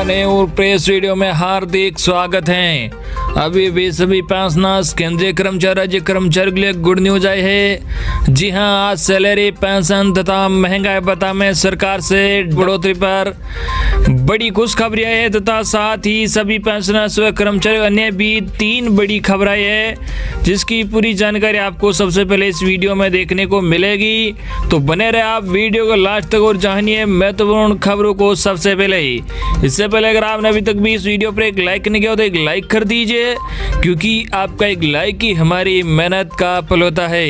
नए और press video में हार्दिक स्वागत है। अभी भी सभी पेंशनर्स केंद्रीय कर्मचारी राज्य कर्मचारी के लिए गुड न्यूज आई है। जी हां, आज सैलरी पेंशन तथा महंगाई भत्ता में सरकार से बढ़ोतरी पर बड़ी खुशखबरी आई है तथा साथ ही सभी पेंशनर्स व कर्मचारी अन्य भी 3 बड़ी खबर आई है, जिसकी पूरी जानकारी आपको सबसे पहले इस वीडियो में देखने को मिलेगी। तो बने रहे आप वीडियो को लास्ट तक और जानिए महत्वपूर्ण खबरों को सबसे पहले। इससे पहले अगर आपने अभी तक भी इस वीडियो पर एक लाइक नहीं किया तो एक लाइक कर दीजिए, क्योंकि आपका एक लाइक ही हमारी मेहनत का फल होता है।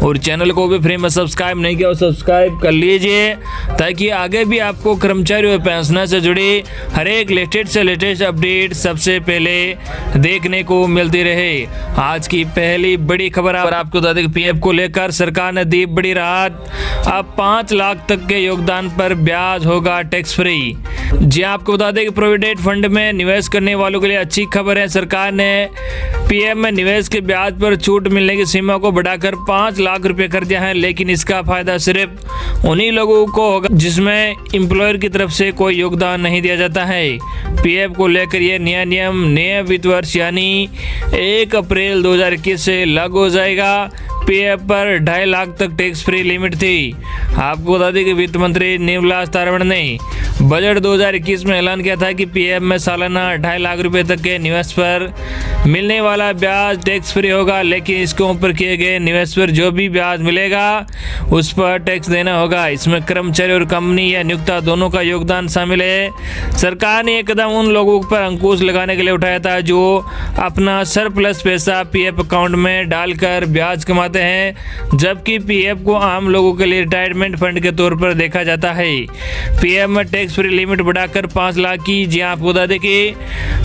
और चैनल को भी फ्री में सब्सक्राइब नहीं किया और सब्सक्राइब कर लीजिए, ताकि आगे भी आपको कर्मचारी और पेंशनर से जुड़ी हर एक लेटेस्ट अपडेट सबसे पहले देखने को मिलती रहे। आज की पहली बड़ी खबर आपको बता दें, पीएफ को लेकर सरकार ने दी बड़ी राहत। अब 5 लाख तक के योगदान पर ब्याज होगा टैक्स फ्री। जी आपको बता दें कि प्रोविडेंट फंड में निवेश करने वालों के लिए अच्छी खबर है। सरकार ने पीएफ में निवेश के ब्याज पर छूट मिलने की सीमा को बढ़ाकर 5 लाख रुपए कर दिया है, लेकिन इसका फायदा सिर्फ उन्हीं लोगों को होगा जिसमें एम्प्लॉयर की तरफ से कोई योगदान नहीं दिया जाता है। पीएफ को लेकर यह नया नियम नए वित्त वर्ष यानी 1 अप्रैल 2021 से लागू हो जाएगा। पीएफ पर 2.5 लाख तक टैक्स फ्री लिमिट थी। आपको बता दें कि वित्त मंत्री निर्मला सीतारमण ने बजट 2021 में ऐलान किया था कि पीएफ में सालाना 2.5 लाख रुपए तक के निवेश पर मिलने वाला ब्याज टैक्स फ्री होगा, लेकिन इसके ऊपर किए गए निवेश पर जो भी ब्याज मिलेगा उस पर टैक्स देना होगा। इसमें कर्मचारी और कंपनी या नियोक्ता दोनों का योगदान शामिल है। सरकार ने यह कदम उन लोगों पर अंकुश लगाने के लिए उठाया था जो अपना सरप्लस पैसा पीएफ अकाउंट में डालकर ब्याज कमाते हैं, जबकि पीएफ को आम लोगों के लिए रिटायरमेंट फंड के तौर पर देखा जाता है। पीएफ में टैक्स फ्री लिमिट बढ़ाकर 5 लाख की। जी आपको बता दें कि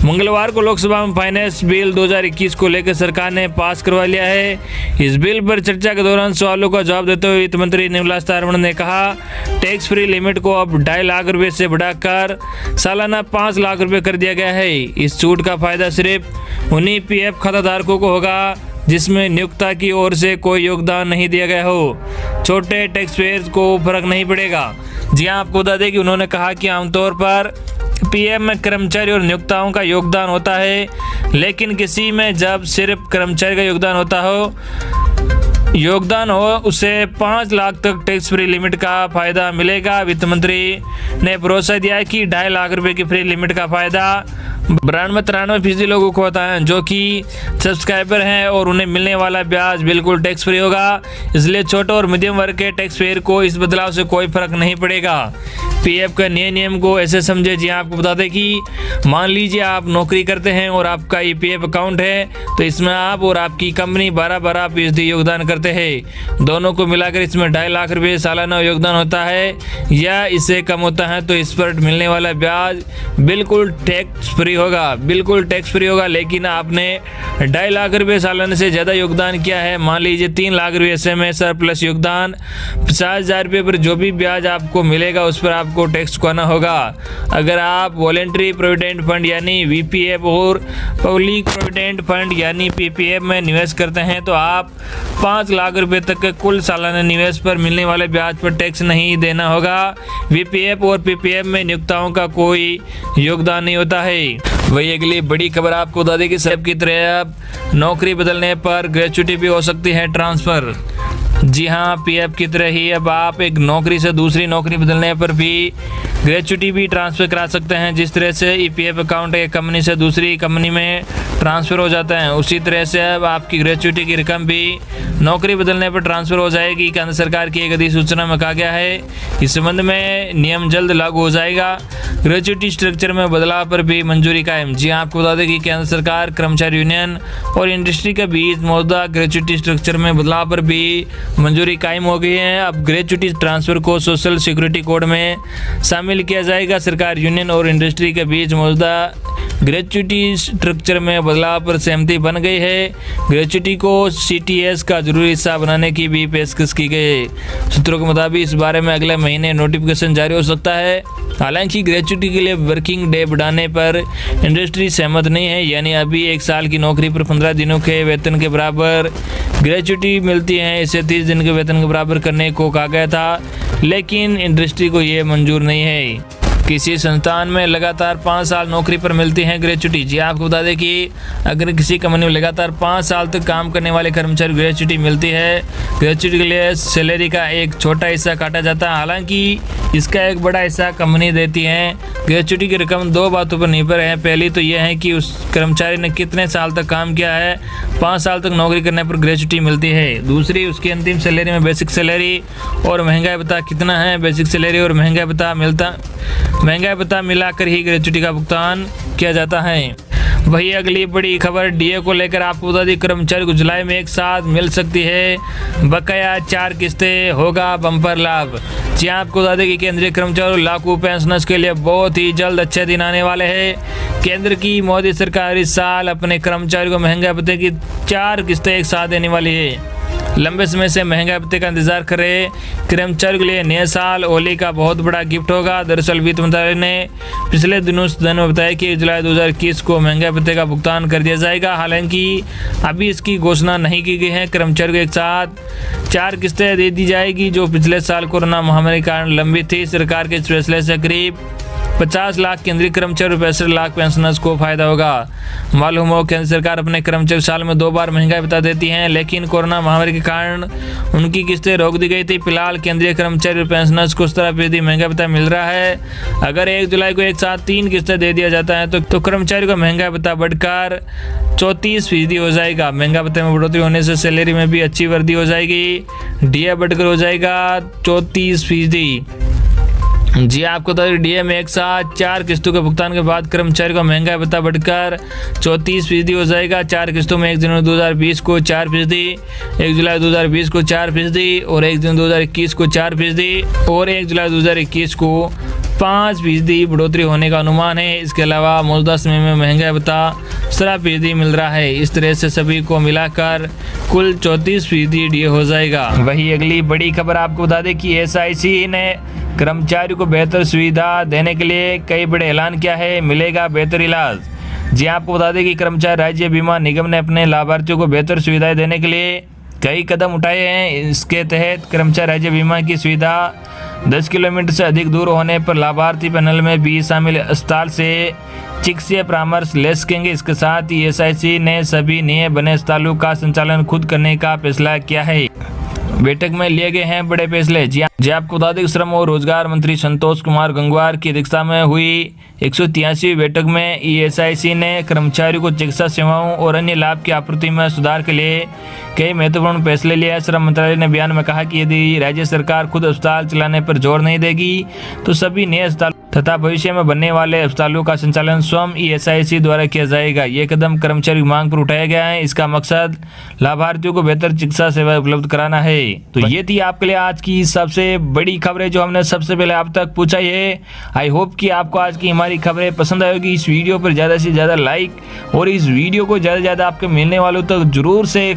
मंगलवार को लोकसभा में फाइनेंस बिल 2021 को लेकर सरकार ने पास करवा लिया है। इस बिल पर चर्चा के दौरान सवालों का जवाब देते हुए वित्त मंत्री निर्मला सीतारमण ने कहा, टैक्स फ्री लिमिट को अब 2.5 लाख रुपए से बढ़ाकर सालाना 5 लाख रुपए कर दिया गया है। इस छूट का फायदा सिर्फ उन्हीं पीएफ खाताधारकों को होगा जिसमें नियोक्ता की ओर से कोई योगदान नहीं दिया गया हो। छोटे टैक्स पेयर्स को फर्क नहीं पड़ेगा। जी हाँ, आपको बता दें कि उन्होंने कहा कि आमतौर पर पीएफ में कर्मचारी और नियोक्ताओं का योगदान होता है, लेकिन किसी में जब सिर्फ कर्मचारी का योगदान हो उसे 5 लाख तक टैक्स फ्री लिमिट का फायदा मिलेगा। वित्त मंत्री ने भरोसा दिया कि 2.5 लाख रुपए की फ्री लिमिट का फायदा 93% लोगों को होता है जो कि सब्सक्राइबर हैं और उन्हें मिलने वाला ब्याज बिल्कुल टैक्स फ्री होगा। इसलिए छोटे और मध्यम वर्ग के टैक्स पेयर को इस बदलाव से कोई फर्क नहीं पड़ेगा। पीएफ का नए नियम को ऐसे समझे, जी आपको बता दें कि मान लीजिए आप नौकरी करते हैं और आपका ईपीएफ अकाउंट है, तो इसमें आप और आपकी कंपनी 12% योगदान करते हैं। दोनों को मिलाकर इसमें 2.5 लाख रुपए सालाना योगदान होता है या इससे कम होता है, तो इस पर मिलने वाला ब्याज बिल्कुल टैक्स फ्री होगा। लेकिन आपने 2.5 लाख रुपए सालाना से ज़्यादा योगदान किया है, मान लीजिए 3 लाख रुपये ऐसे में सरप्लस योगदान 50,000 रुपये पर जो भी ब्याज आपको मिलेगा उस पर आपको टैक्स चुकाना होगा। अगर आप वॉलेंट्री प्रोविडेंट फंड यानी वीपीएफ और पब्लिक प्रोविडेंट फंड यानी पीपीएफ में निवेश करते हैं तो आप 5 लाख रुपए तक के कुल सालाना निवेश पर मिलने वाले ब्याज पर टैक्स नहीं देना होगा। वीपीएफ और पीपीएफ में नियोक्ताओं का कोई योगदान नहीं होता है। वही अगली बड़ी खबर आपको बता दें कि सब की तरह अब नौकरी बदलने पर ग्रेच्युटी भी हो सकती है ट्रांसफ़र। जी हाँ, पीएफ की तरह ही अब आप एक नौकरी से दूसरी नौकरी बदलने पर भी ग्रेच्युटी भी ट्रांसफ़र करा सकते हैं। जिस तरह से ईपीएफ अकाउंट एक कंपनी से दूसरी कंपनी में ट्रांसफ़र हो जाता है, उसी तरह से अब आपकी ग्रेच्युटी की रकम भी नौकरी बदलने पर ट्रांसफ़र हो जाएगी। केंद्र सरकार की एक अधिसूचना में कहा गया है। इस संबंध में नियम जल्द लागू हो जाएगा। ग्रेच्युटी स्ट्रक्चर में बदलाव पर भी मंजूरी कायम। जी आपको बता दें कि केंद्र सरकार, कर्मचारी यूनियन और इंडस्ट्री के बीच मौजूदा ग्रेच्युटी स्ट्रक्चर में बदलाव पर भी मंजूरी कायम हो गई है। अब ग्रेच्युटी ट्रांसफ़र को सोशल सिक्योरिटी कोड में शामिल किया जाएगा। सरकार, यूनियन और इंडस्ट्री के बीच मौजूदा ग्रेच्युटी स्ट्रक्चर में बदलाव पर सहमति बन गई है। ग्रेच्युटी को सीटीएस का जरूरी हिस्सा बनाने की भी पेशकश की गई है। सूत्रों के मुताबिक इस बारे में अगले महीने नोटिफिकेशन जारी हो सकता है। हालांकि ग्रेच्युटी के लिए वर्किंग डे बढ़ाने पर इंडस्ट्री सहमत नहीं है, यानी अभी 1 साल की नौकरी पर 15 दिनों के वेतन के बराबर ग्रेच्युटी मिलती है। इसे 30 दिन के वेतन के बराबर करने को कहा गया था, लेकिन इंडस्ट्री को ये मंजूर नहीं है। किसी संस्थान में लगातार 5 साल नौकरी पर मिलती है ग्रेच्युटी। जी आपको बता दें कि अगर किसी कंपनी में लगातार 5 साल तक काम करने वाले कर्मचारी ग्रेच्युटी मिलती है। ग्रेच्युटी के लिए सैलरी का एक छोटा हिस्सा काटा जाता है, हालांकि इसका एक बड़ा हिस्सा कंपनी देती है। ग्रेच्युटी की रकम 2 बातों पर निर्भर है। पहली तो यह है कि उस कर्मचारी ने कितने साल तक काम किया है। 5 साल तक नौकरी करने पर ग्रेच्युटी मिलती है। दूसरी, उसकी अंतिम सैलरी में बेसिक सैलरी और महंगाई भत्ता कितना है। बेसिक सैलरी और महंगाई भत्ता मिलाकर ही ग्रेच्युटी का भुगतान किया जाता है। वही अगली बड़ी खबर डीए को लेकर आपको बता दें, कर्मचारी को जुलाई में एक साथ मिल सकती है बकाया 4 किस्तें, होगा बम्पर लाभ। जी आपको बता दें कि केंद्रीय कर्मचारी लाखों पेंशनर्स के लिए बहुत ही जल्द अच्छे दिन आने वाले हैं। केंद्र की मोदी सरकार इस साल अपने कर्मचारियों को महंगाई भत्ते की 4 किस्तें एक साथ देने वाली है। लंबे समय से महंगाई भत्ते का इंतजार कर रहे कर्मचारियों के लिए नए साल होली का बहुत बड़ा गिफ्ट होगा। दरअसल वित्त मंत्रालय ने पिछले दिनों में बताया कि जुलाई 2021 को महंगाई भत्ते का भुगतान कर दिया जाएगा। हालांकि अभी इसकी घोषणा नहीं की गई है। कर्मचारियों को एक साथ 4 किस्तें दे दी जाएगी, जो पिछले साल कोरोना महामारी के कारण लंबित थी। सरकार के इस फैसले से करीब 50 लाख केंद्रीय कर्मचारी और 65 लाख पेंशनर्स को फायदा होगा। मालूम हो, केंद्र सरकार अपने कर्मचारी साल में 2 बार महंगाई भत्ता देती है, लेकिन कोरोना महामारी के कारण उनकी किस्तें रोक दी गई थी। फिलहाल केंद्रीय कर्मचारी और पेंशनर्स को 17% महंगाई भत्ता मिल रहा है। अगर 1 जुलाई को एक साथ 3 किस्तें दे दिया जाता है तो कर्मचारी को महंगाई भत्ता बढ़कर 34% हो जाएगा। महंगाई भत्ते में बढ़ोतरी होने से सैलरी में भी अच्छी वृद्धि हो जाएगी। डीए बढ़कर हो जाएगा 34%। जी आपको बता दें, डीए में एक साथ 4 किस्तों के भुगतान के बाद कर्मचारी को महंगाई भत्ता बढ़कर 34% हो जाएगा। 4 किस्तों में 1 जनवरी 2020 को 4%, 1 जुलाई 2020 को 4% और 1 जनवरी 2021 को 4% और 1 जुलाई 2021 को 5% बढ़ोतरी होने का अनुमान है। इसके अलावा मौजूदा समय में महंगाई भत्ता 17% मिल रहा है। इस तरह से सभी को मिलाकर कुल 34% डीए हो जाएगा। वही अगली बड़ी खबर आपको बता दें कि एसआईसी ने कर्मचारियों को बेहतर सुविधा देने के लिए कई बड़े ऐलान किया है। मिलेगा बेहतर इलाज। जी आपको बता दें कि कर्मचारी राज्य बीमा निगम ने अपने लाभार्थियों को बेहतर सुविधाएं देने के लिए कई कदम उठाए हैं। इसके तहत कर्मचारी राज्य बीमा की सुविधा 10 किलोमीटर से अधिक दूर होने पर लाभार्थी पैनल में भी शामिल अस्पताल से चिकित्सीय परामर्श ले सकेंगे। इसके साथ ही एसआईसी ने सभी नए बने अस्पतालों का संचालन खुद करने का फैसला किया है। बैठक में लिए गए हैं बड़े फैसले। जी आपको बता दें, श्रम और रोजगार मंत्री संतोष कुमार गंगवार की अध्यक्षता में हुई 183वीं बैठक में ईएसआईसी ने कर्मचारियों को चिकित्सा सेवाओं और अन्य लाभ की आपूर्ति में सुधार के लिए कई महत्वपूर्ण फैसले लिए। श्रम मंत्रालय ने बयान में कहा कि यदि राज्य सरकार खुद अस्पताल चलाने पर जोर नहीं देगी तो सभी नए अस्पताल तथा भविष्य में बनने वाले अस्पतालों का संचालन स्वयं ईएसआईसी द्वारा किया जाएगा। ये कदम कर्मचारी की मांग पर उठाया गया है। इसका मकसद लाभार्थियों को बेहतर चिकित्सा सेवा उपलब्ध कराना है। तो ये थी आपके लिए आज की सबसे बड़ी खबरें जो हमने सबसे पहले आप तक पूछा है। आई होप कि आपको आज की हमारी खबरें पसंद आएगी। इस वीडियो पर ज़्यादा से ज़्यादा लाइक और इस वीडियो को ज़्यादा से ज़्यादा आपके मिलने वालों तक जरूर से